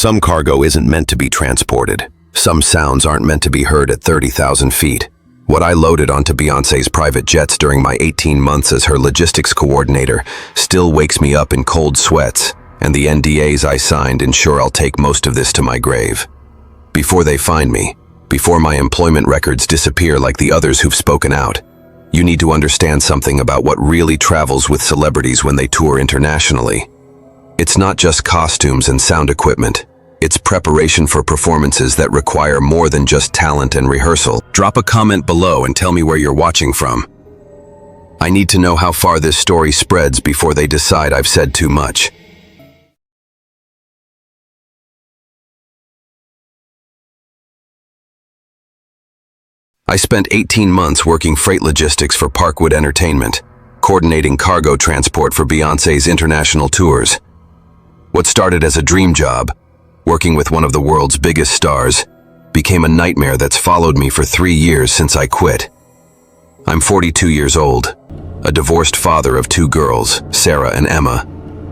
Some cargo isn't meant to be transported. Some sounds aren't meant to be heard at 30,000 feet. What I loaded onto Beyoncé's private jets during my 18 months as her logistics coordinator still wakes me up in cold sweats, and the NDAs I signed ensure I'll take most of this to my grave. Before they find me, before my employment records disappear like the others who've spoken out, you need to understand something about what really travels with celebrities when they tour internationally. It's not just costumes and sound equipment. It's preparation for performances that require more than just talent and rehearsal. Drop a comment below and tell me where you're watching from. I need to know how far this story spreads before they decide I've said too much. I spent 18 months working freight logistics for Parkwood Entertainment, coordinating cargo transport for Beyoncé's international tours. What started as a dream job, working with one of the world's biggest stars, became a nightmare that's followed me for 3 years since I quit. I'm 42 years old, a divorced father of 2 girls, Sarah and Emma,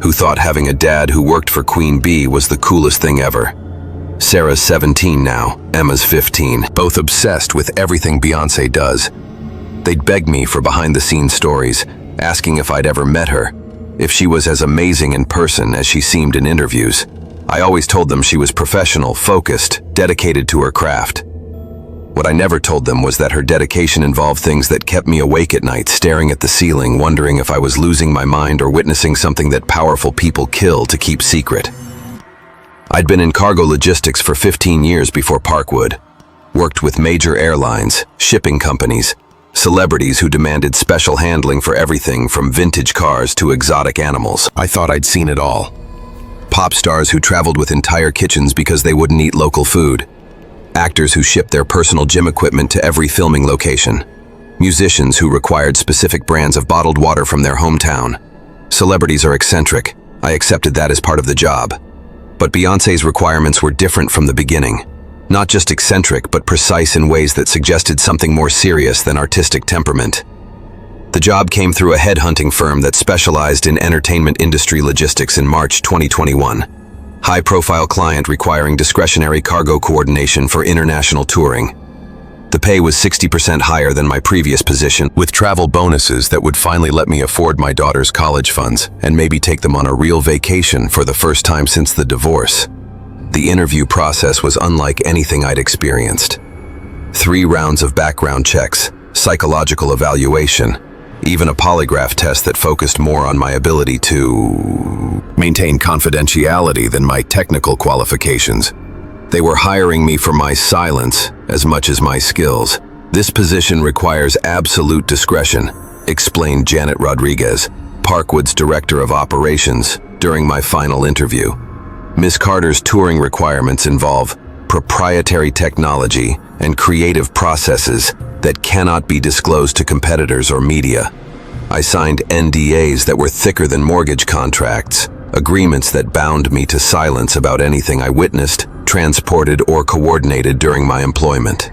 who thought having a dad who worked for Queen Bee was the coolest thing ever. Sarah's 17 now, Emma's 15, both obsessed with everything Beyoncé does. They'd beg me for behind-the-scenes stories, asking if I'd ever met her, if she was as amazing in person as she seemed in interviews. I always told them she was professional, focused, dedicated to her craft. What I never told them was that her dedication involved things that kept me awake at night, staring at the ceiling, wondering if I was losing my mind or witnessing something that powerful people kill to keep secret. I'd been in cargo logistics for 15 years before Parkwood, worked with major airlines, shipping companies, celebrities who demanded special handling for everything from vintage cars to exotic animals. I thought I'd seen it all. Pop stars who traveled with entire kitchens because they wouldn't eat local food. Actors who shipped their personal gym equipment to every filming location. Musicians who required specific brands of bottled water from their hometown. Celebrities are eccentric. I accepted that as part of the job. But Beyoncé's requirements were different from the beginning. Not just eccentric, but precise in ways that suggested something more serious than artistic temperament. The job came through a headhunting firm that specialized in entertainment industry logistics in March 2021. High-profile client requiring discretionary cargo coordination for international touring. The pay was 60% higher than my previous position, with travel bonuses that would finally let me afford my daughter's college funds and maybe take them on a real vacation for the first time since the divorce. The interview process was unlike anything I'd experienced. 3 rounds of background checks, psychological evaluation, even a polygraph test that focused more on my ability to maintain confidentiality than my technical qualifications. They were hiring me for my silence as much as my skills. This position requires absolute discretion, explained Janet Rodriguez, Parkwood's director of operations, during my final interview. Ms. Carter's touring requirements involve proprietary technology and creative processes that cannot be disclosed to competitors or media. I signed NDAs that were thicker than mortgage contracts, agreements that bound me to silence about anything I witnessed, transported, or coordinated during my employment.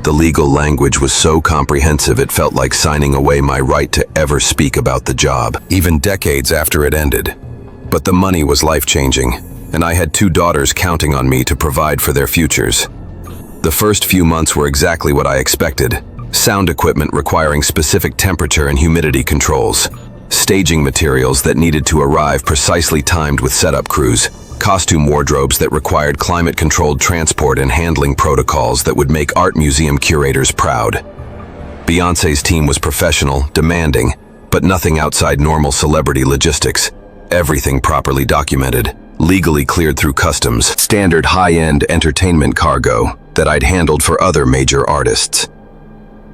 The legal language was so comprehensive it felt like signing away my right to ever speak about the job, even decades after it ended. But the money was life-changing, and I had 2 daughters counting on me to provide for their futures. The first few months were exactly what I expected. Sound equipment requiring specific temperature and humidity controls. Staging materials that needed to arrive precisely timed with setup crews. Costume wardrobes that required climate-controlled transport and handling protocols that would make art museum curators proud. Beyoncé's team was professional, demanding, but nothing outside normal celebrity logistics. Everything properly documented, legally cleared through customs, standard high-end entertainment cargo that I'd handled for other major artists.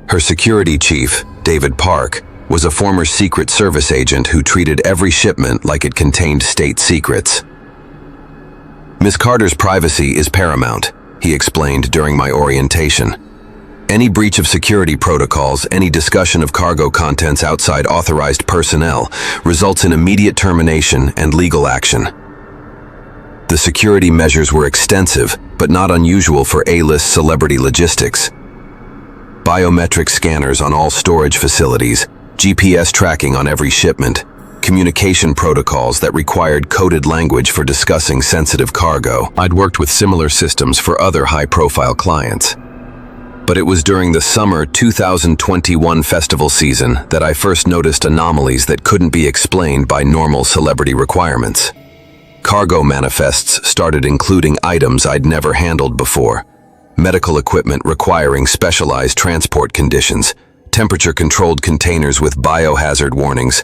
Her security chief, David Park, was a former Secret Service agent who treated every shipment like it contained state secrets. Ms. Carter's privacy is paramount, he explained during my orientation. Any breach of security protocols, any discussion of cargo contents outside authorized personnel, results in immediate termination and legal action. The security measures were extensive, but not unusual for A-list celebrity logistics. Biometric scanners on all storage facilities, GPS tracking on every shipment, communication protocols that required coded language for discussing sensitive cargo. I'd worked with similar systems for other high-profile clients. But it was during the summer 2021 festival season that I first noticed anomalies that couldn't be explained by normal celebrity requirements. Cargo manifests started including items I'd never handled before, medical equipment requiring specialized transport conditions, temperature-controlled containers with biohazard warnings,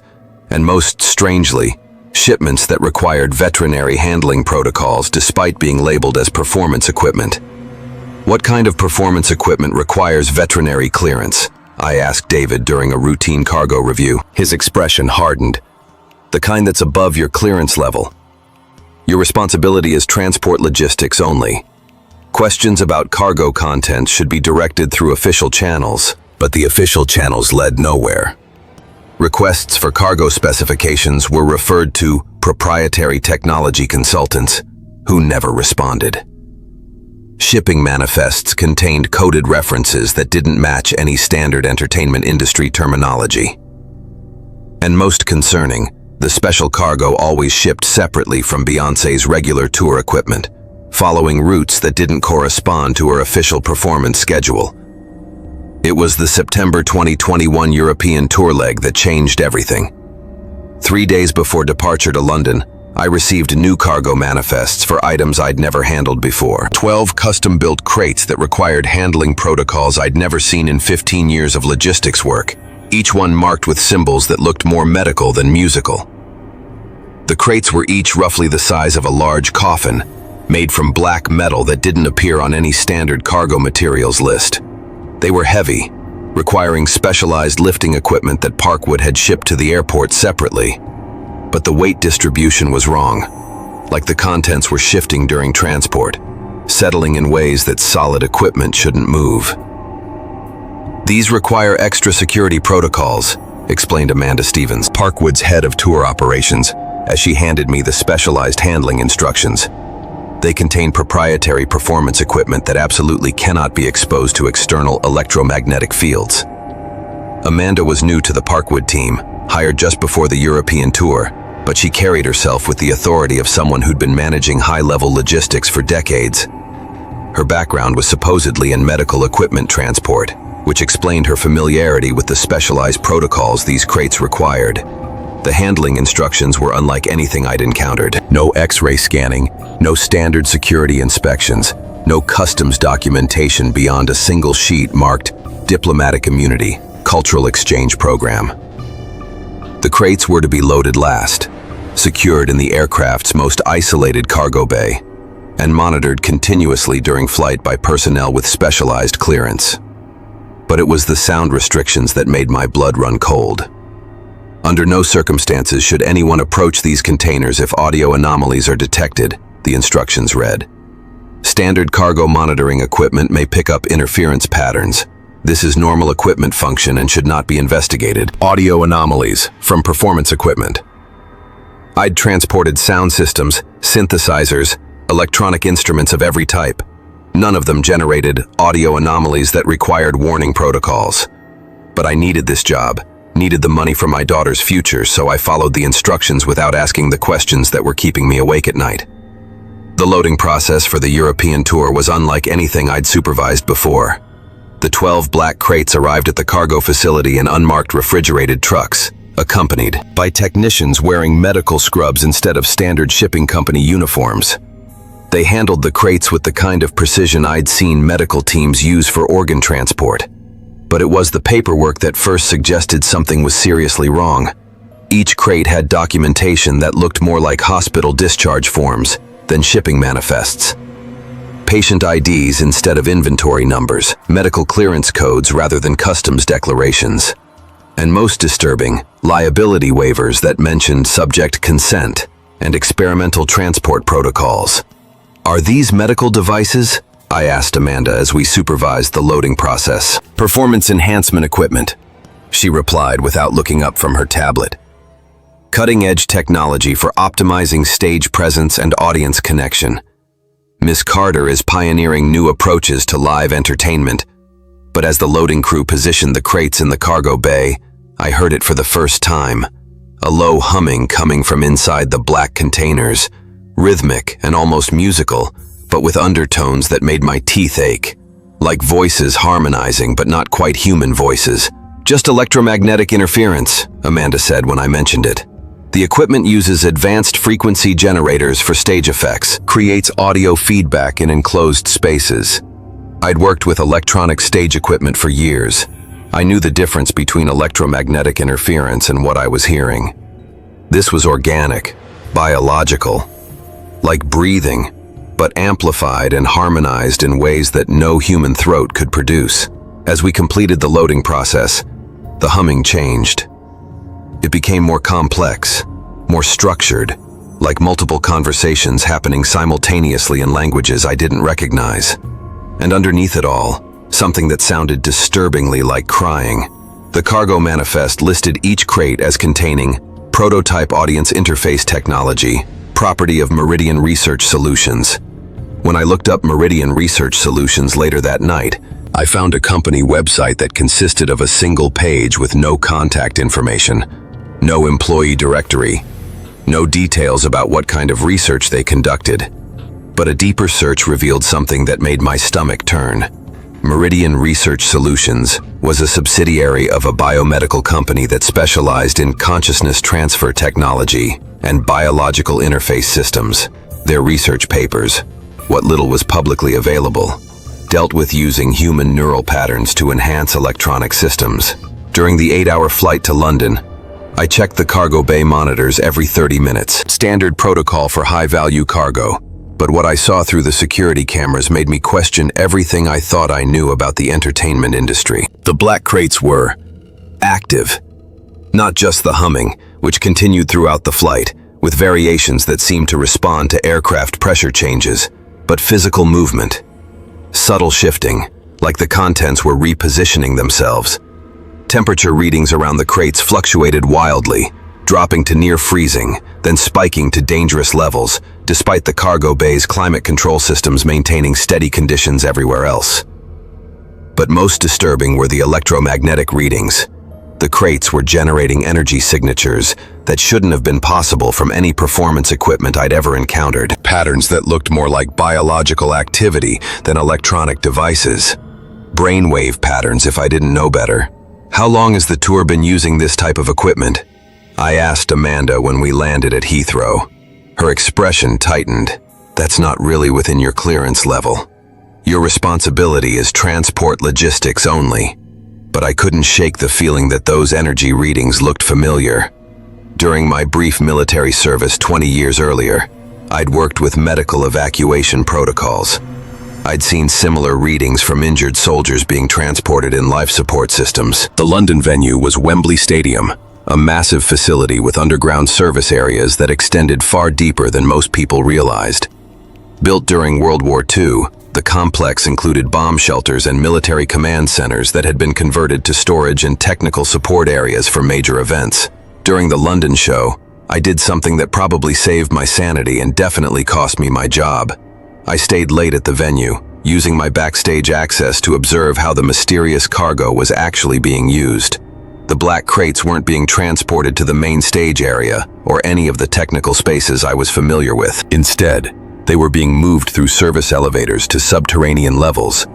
and most strangely, shipments that required veterinary handling protocols despite being labeled as performance equipment. What kind of performance equipment requires veterinary clearance? I asked David during a routine cargo review. His expression hardened. The kind that's above your clearance level. Your responsibility is transport logistics only. Questions about cargo content should be directed through official channels, but the official channels led nowhere. Requests for cargo specifications were referred to proprietary technology consultants, who never responded. Shipping manifests contained coded references that didn't match any standard entertainment industry terminology. And most concerning, the special cargo always shipped separately from Beyoncé's regular tour equipment, following routes that didn't correspond to her official performance schedule. It was the September 2021 European tour leg that changed everything. 3 days before departure to London, I received new cargo manifests for items I'd never handled before. 12 custom-built crates that required handling protocols I'd never seen in 15 years of logistics work, each one marked with symbols that looked more medical than musical. The crates were each roughly the size of a large coffin, made from black metal that didn't appear on any standard cargo materials list. They were heavy, requiring specialized lifting equipment that Parkwood had shipped to the airport separately. But the weight distribution was wrong, like the contents were shifting during transport, settling in ways that solid equipment shouldn't move. These require extra security protocols, explained Amanda Stevens, Parkwood's head of tour operations, as she handed me the specialized handling instructions. They contain proprietary performance equipment that absolutely cannot be exposed to external electromagnetic fields. Amanda was new to the Parkwood team, hired just before the European tour, but she carried herself with the authority of someone who'd been managing high-level logistics for decades. Her background was supposedly in medical equipment transport, which explained her familiarity with the specialized protocols these crates required. The handling instructions were unlike anything I'd encountered. No X-ray scanning, no standard security inspections, no customs documentation beyond a single sheet marked Diplomatic Immunity, Cultural Exchange Program. The crates were to be loaded last, secured in the aircraft's most isolated cargo bay, and monitored continuously during flight by personnel with specialized clearance. But it was the sound restrictions that made my blood run cold. Under no circumstances should anyone approach these containers if audio anomalies are detected, the instructions read. Standard cargo monitoring equipment may pick up interference patterns. This is normal equipment function and should not be investigated. Audio anomalies from performance equipment. I'd transported sound systems, synthesizers, electronic instruments of every type. None of them generated audio anomalies that required warning protocols. But I needed this job, needed the money for my daughter's future, so I followed the instructions without asking the questions that were keeping me awake at night. The loading process for the European tour was unlike anything I'd supervised before. The 12 black crates arrived at the cargo facility in unmarked refrigerated trucks, accompanied by technicians wearing medical scrubs instead of standard shipping company uniforms. They handled the crates with the kind of precision I'd seen medical teams use for organ transport. But it was the paperwork that first suggested something was seriously wrong. Each crate had documentation that looked more like hospital discharge forms than shipping manifests. Patient IDs instead of inventory numbers, medical clearance codes rather than customs declarations. And most disturbing, liability waivers that mentioned subject consent and experimental transport protocols. Are these medical devices? I asked Amanda as we supervised the loading process. Performance enhancement equipment, she replied without looking up from her tablet. Cutting-edge technology for optimizing stage presence and audience connection. Miss Carter is pioneering new approaches to live entertainment, but as the loading crew positioned the crates in the cargo bay, I heard it for the first time. a low humming coming from inside the black containers, rhythmic and almost musical, but with undertones that made my teeth ache. Like voices harmonizing, but not quite human voices. Just electromagnetic interference, Amanda said when I mentioned it. The equipment uses advanced frequency generators for stage effects, creates audio feedback in enclosed spaces. I'd worked with electronic stage equipment for years. I knew the difference between electromagnetic interference and what I was hearing. This was organic, biological, like breathing, but amplified and harmonized in ways that no human throat could produce. As we completed the loading process, the humming changed. It became more complex, more structured, like multiple conversations happening simultaneously in languages I didn't recognize. And underneath it all, something that sounded disturbingly like crying. The cargo manifest listed each crate as containing prototype audience interface technology, property of Meridian Research Solutions. When I looked up Meridian Research Solutions later that night, I found a company website that consisted of a single page with no contact information, no employee directory, no details about what kind of research they conducted. But a deeper search revealed something that made my stomach turn. Meridian Research Solutions was a subsidiary of a biomedical company that specialized in consciousness transfer technology and biological interface systems. Their research papers, what little was publicly available, dealt with using human neural patterns to enhance electronic systems. During the 8-hour flight to London, I checked the cargo bay monitors every 30 minutes, standard protocol for high-value cargo. But what I saw through the security cameras made me question everything I thought I knew about the entertainment industry. The black crates were active, not just the humming, which continued throughout the flight, with variations that seemed to respond to aircraft pressure changes, but physical movement, subtle shifting, like the contents were repositioning themselves. Temperature readings around the crates fluctuated wildly, dropping to near freezing, then spiking to dangerous levels, despite the cargo bay's climate control systems maintaining steady conditions everywhere else. But most disturbing were the electromagnetic readings. The crates were generating energy signatures that shouldn't have been possible from any performance equipment I'd ever encountered. Patterns that looked more like biological activity than electronic devices. Brainwave patterns if I didn't know better. How long has the tour been using this type of equipment? I asked Amanda when we landed at Heathrow. Her expression tightened. That's not really within your clearance level. Your responsibility is transport logistics only. But I couldn't shake the feeling that those energy readings looked familiar. During my brief military service 20 years earlier, I'd worked with medical evacuation protocols. I'd seen similar readings from injured soldiers being transported in life support systems. The London venue was Wembley Stadium, a massive facility with underground service areas that extended far deeper than most people realized. Built during World War II, the complex included bomb shelters and military command centers that had been converted to storage and technical support areas for major events. During the London show, I did something that probably saved my sanity and definitely cost me my job. I stayed late at the venue, using my backstage access to observe how the mysterious cargo was actually being used. The black crates weren't being transported to the main stage area or any of the technical spaces I was familiar with. Instead, they were being moved through service elevators to subterranean levels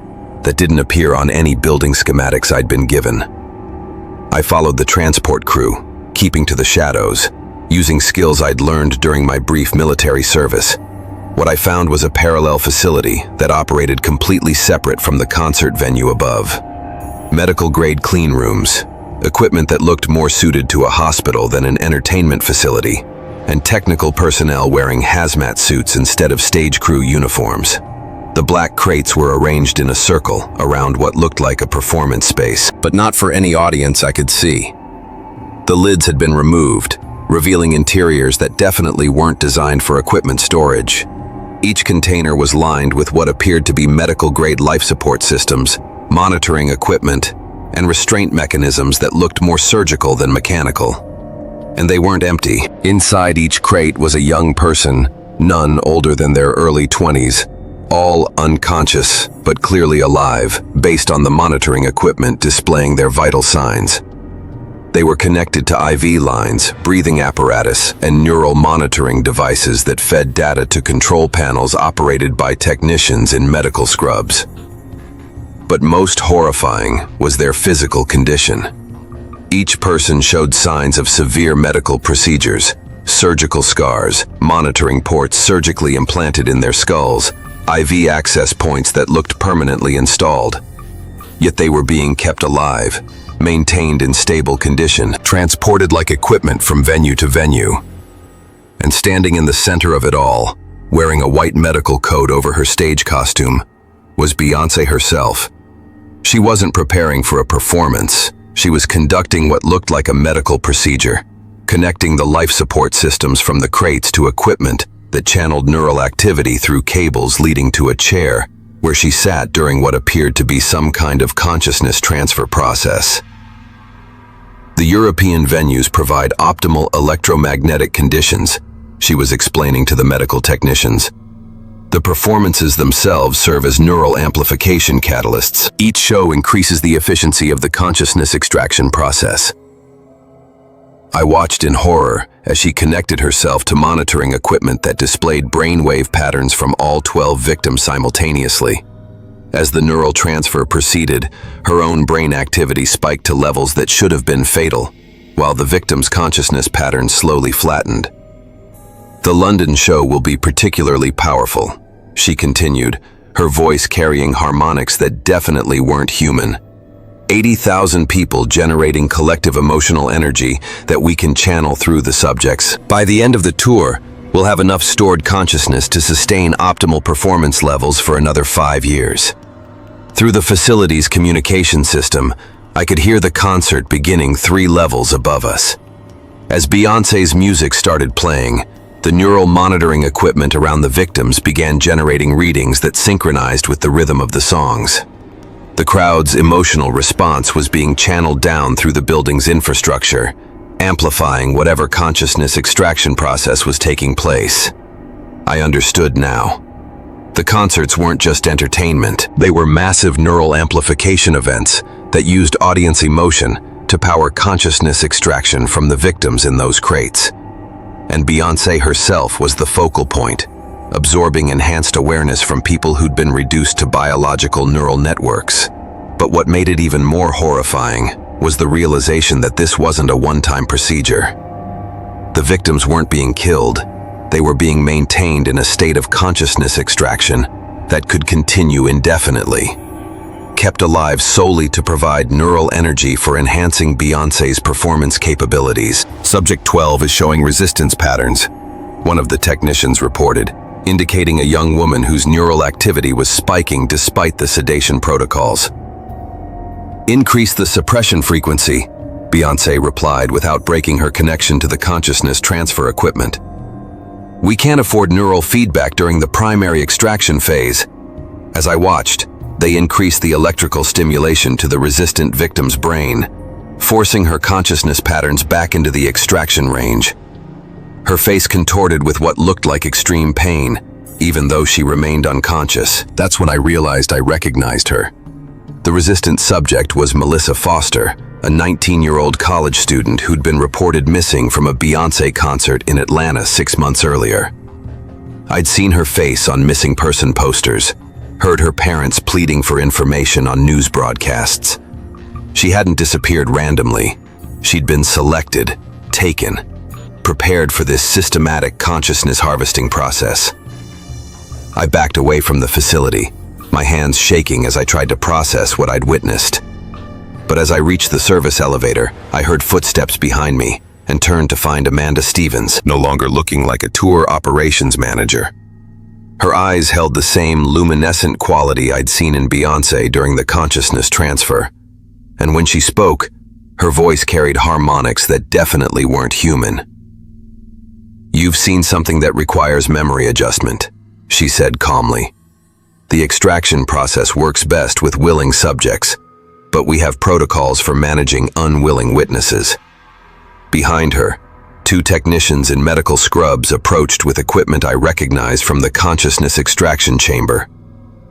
that didn't appear on any building schematics I'd been given. I followed the transport crew, keeping to the shadows, using skills I'd learned during my brief military service. What I found was a parallel facility that operated completely separate from the concert venue above. Medical-grade clean rooms, equipment that looked more suited to a hospital than an entertainment facility, and technical personnel wearing hazmat suits instead of stage crew uniforms. The black crates were arranged in a circle around what looked like a performance space, but not for any audience I could see. The lids had been removed, revealing interiors that definitely weren't designed for equipment storage. Each container was lined with what appeared to be medical-grade life support systems, monitoring equipment, and restraint mechanisms that looked more surgical than mechanical. And they weren't empty. Inside each crate was a young person, none older than their early 20s, all unconscious but clearly alive, based on the monitoring equipment displaying their vital signs. They were connected to IV lines, breathing apparatus, and neural monitoring devices that fed data to control panels operated by technicians in medical scrubs. But most horrifying was their physical condition. Each person showed signs of severe medical procedures, surgical scars, monitoring ports surgically implanted in their skulls, IV access points that looked permanently installed. Yet they were being kept alive, maintained in stable condition, transported like equipment from venue to venue. And standing in the center of it all, wearing a white medical coat over her stage costume, was Beyoncé herself. She wasn't preparing for a performance. She was conducting what looked like a medical procedure, connecting the life support systems from the crates to equipment that channeled neural activity through cables leading to a chair where she sat during what appeared to be some kind of consciousness transfer process. The European venues provide optimal electromagnetic conditions, she was explaining to the medical technicians. The performances themselves serve as neural amplification catalysts. Each show increases the efficiency of the consciousness extraction process. I watched in horror as she connected herself to monitoring equipment that displayed brainwave patterns from all 12 victims simultaneously. As the neural transfer proceeded, her own brain activity spiked to levels that should have been fatal, while the victim's consciousness patterns slowly flattened. The London show will be particularly powerful, she continued, her voice carrying harmonics that definitely weren't human. 80,000 people generating collective emotional energy that we can channel through the subjects. By the end of the tour, we'll have enough stored consciousness to sustain optimal performance levels for another 5 years. Through the facility's communication system, I could hear the concert beginning 3 levels above us. As Beyoncé's music started playing, the neural monitoring equipment around the victims began generating readings that synchronized with the rhythm of the songs. The crowd's emotional response was being channeled down through the building's infrastructure, amplifying whatever consciousness extraction process was taking place. I understood now. The concerts weren't just entertainment. They were massive neural amplification events that used audience emotion to power consciousness extraction from the victims in those crates. And Beyoncé herself was the focal point, absorbing enhanced awareness from people who'd been reduced to biological neural networks. But what made it even more horrifying was the realization that this wasn't a one-time procedure. The victims weren't being killed. They were being maintained in a state of consciousness extraction that could continue indefinitely, kept alive solely to provide neural energy for enhancing Beyoncé's performance capabilities. Subject 12 is showing resistance patterns, one of the technicians reported, indicating a young woman whose neural activity was spiking despite the sedation protocols. Increase the suppression frequency, Beyoncé replied without breaking her connection to the consciousness transfer equipment. We can't afford neural feedback during the primary extraction phase. As I watched, they increased the electrical stimulation to the resistant victim's brain, forcing her consciousness patterns back into the extraction range. Her face contorted with what looked like extreme pain, even though she remained unconscious. That's when I realized I recognized her. The resistant subject was Melissa Foster, a 19-year-old college student who'd been reported missing from a Beyoncé concert in Atlanta 6 months earlier. I'd seen her face on missing person posters, heard her parents pleading for information on news broadcasts. She hadn't disappeared randomly. She'd been selected, taken, prepared for this systematic consciousness harvesting process. I backed away from the facility, my hands shaking as I tried to process what I'd witnessed. But as I reached the service elevator, I heard footsteps behind me and turned to find Amanda Stevens, no longer looking like a tour operations manager. Her eyes held the same luminescent quality I'd seen in Beyoncé during the consciousness transfer. And when she spoke, her voice carried harmonics that definitely weren't human. "You've seen something that requires memory adjustment," she said calmly. "The extraction process works best with willing subjects, but we have protocols for managing unwilling witnesses." Behind her, 2 technicians in medical scrubs approached with equipment I recognized from the consciousness extraction chamber.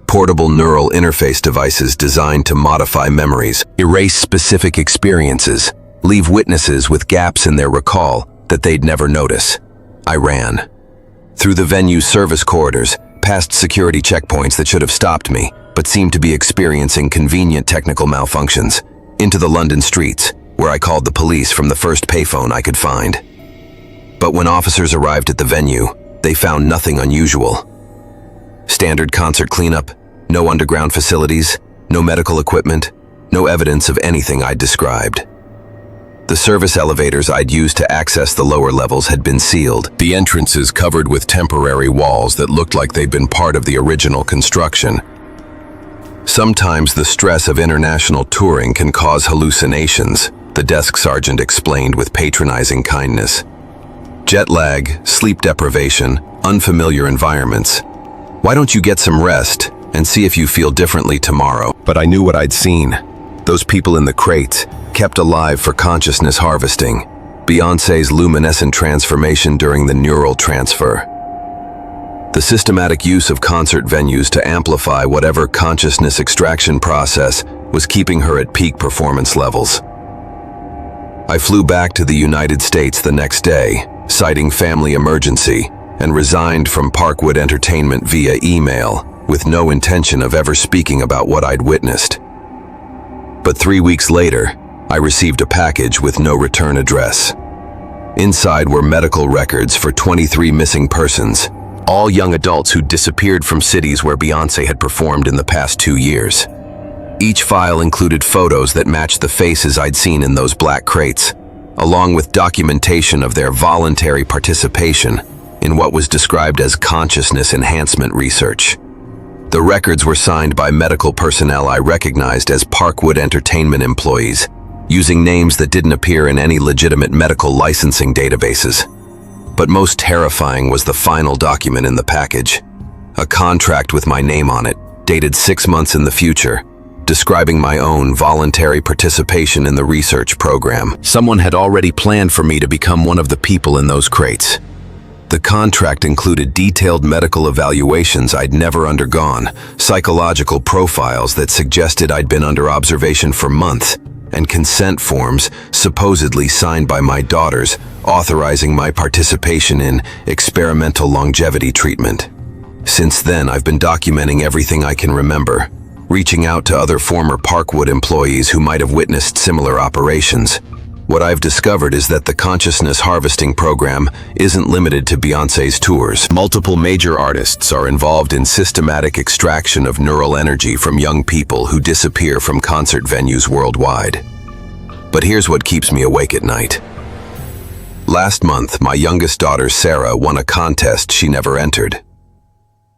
Portable neural interface devices designed to modify memories, erase specific experiences, leave witnesses with gaps in their recall that they'd never notice. I ran. Through the venue's service corridors, past security checkpoints that should have stopped me, but seemed to be experiencing convenient technical malfunctions, into the London streets, where I called the police from the first payphone I could find. But when officers arrived at the venue, they found nothing unusual. Standard concert cleanup, no underground facilities, no medical equipment, no evidence of anything I'd described. The service elevators I'd used to access the lower levels had been sealed, the entrances covered with temporary walls that looked like they'd been part of the original construction. Sometimes the stress of international touring can cause hallucinations, the desk sergeant explained with patronizing kindness. Jet lag, sleep deprivation, unfamiliar environments. Why don't you get some rest and see if you feel differently tomorrow? But I knew what I'd seen. Those people in the crates, kept alive for consciousness harvesting. Beyoncé's luminescent transformation during the neural transfer. The systematic use of concert venues to amplify whatever consciousness extraction process was keeping her at peak performance levels. I flew back to the United States the next day, citing family emergency, and resigned from Parkwood Entertainment via email, with no intention of ever speaking about what I'd witnessed. But 3 weeks later, I received a package with no return address. Inside were medical records for 23 missing persons, all young adults who'd disappeared from cities where Beyoncé had performed in the past 2 years. Each file included photos that matched the faces I'd seen in those black crates, along with documentation of their voluntary participation in what was described as consciousness enhancement research. The records were signed by medical personnel I recognized as Parkwood Entertainment employees, using names that didn't appear in any legitimate medical licensing databases. But most terrifying was the final document in the package, a contract with my name on it, dated 6 months in the future, describing my own voluntary participation in the research program. Someone had already planned for me to become one of the people in those crates. The contract included detailed medical evaluations I'd never undergone, psychological profiles that suggested I'd been under observation for months, and consent forms, supposedly signed by my daughters, authorizing my participation in experimental longevity treatment. Since then, I've been documenting everything I can remember, reaching out to other former Parkwood employees who might have witnessed similar operations. What I've discovered is that the consciousness harvesting program isn't limited to Beyoncé's tours. Multiple major artists are involved in systematic extraction of neural energy from young people who disappear from concert venues worldwide. But here's what keeps me awake at night. Last month, my youngest daughter, Sarah, won a contest she never entered.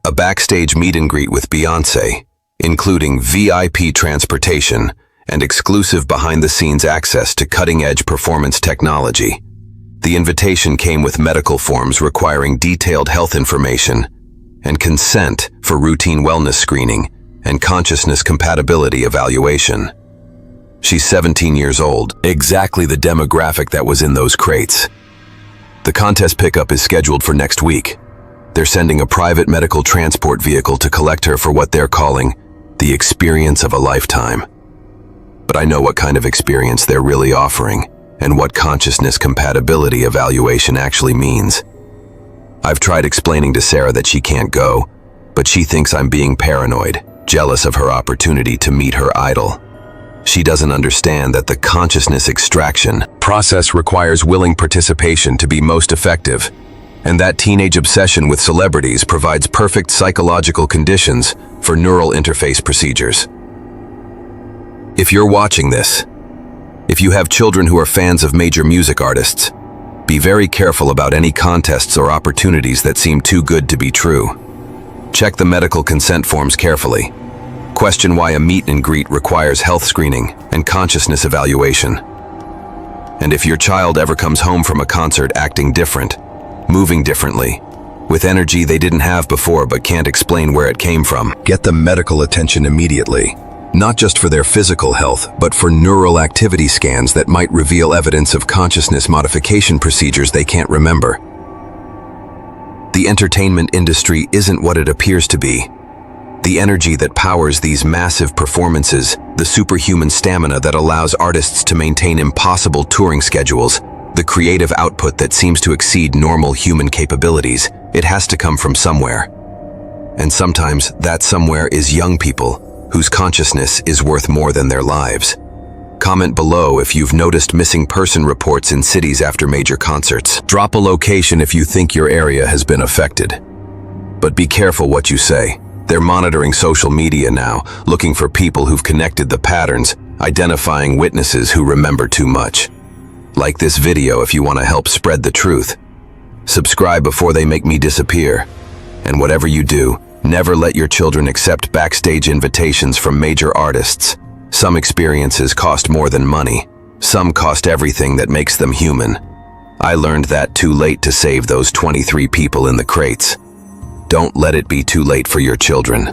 A backstage meet and greet with Beyoncé, including VIP transportation and exclusive behind-the-scenes access to cutting-edge performance technology. The invitation came with medical forms requiring detailed health information and consent for routine wellness screening and consciousness compatibility evaluation. She's 17 years old, exactly the demographic that was in those crates. The contest pickup is scheduled for next week. They're sending a private medical transport vehicle to collect her for what they're calling the experience of a lifetime. But I know what kind of experience they're really offering and what consciousness compatibility evaluation actually means. I've tried explaining to Sarah that she can't go, but she thinks I'm being paranoid, jealous of her opportunity to meet her idol. She doesn't understand that the consciousness extraction process requires willing participation to be most effective, and that teenage obsession with celebrities provides perfect psychological conditions for neural interface procedures. If you're watching this, if you have children who are fans of major music artists, be very careful about any contests or opportunities that seem too good to be true. Check the medical consent forms carefully. Question why a meet and greet requires health screening and consciousness evaluation. And if your child ever comes home from a concert acting different, moving differently, with energy they didn't have before but can't explain where it came from, get them medical attention immediately. Not just for their physical health, but for neural activity scans that might reveal evidence of consciousness modification procedures they can't remember. The entertainment industry isn't what it appears to be. The energy that powers these massive performances, the superhuman stamina that allows artists to maintain impossible touring schedules, the creative output that seems to exceed normal human capabilities, it has to come from somewhere. And sometimes that somewhere is young people, whose consciousness is worth more than their lives. Comment below if you've noticed missing person reports in cities after major concerts. Drop a location if you think your area has been affected. But be careful what you say. They're monitoring social media now, looking for people who've connected the patterns, identifying witnesses who remember too much. Like this video if you want to help spread the truth. Subscribe before they make me disappear. And whatever you do, never let your children accept backstage invitations from major artists. Some experiences cost more than money. Some cost everything that makes them human. I learned that too late to save those 23 people in the crates. Don't let it be too late for your children.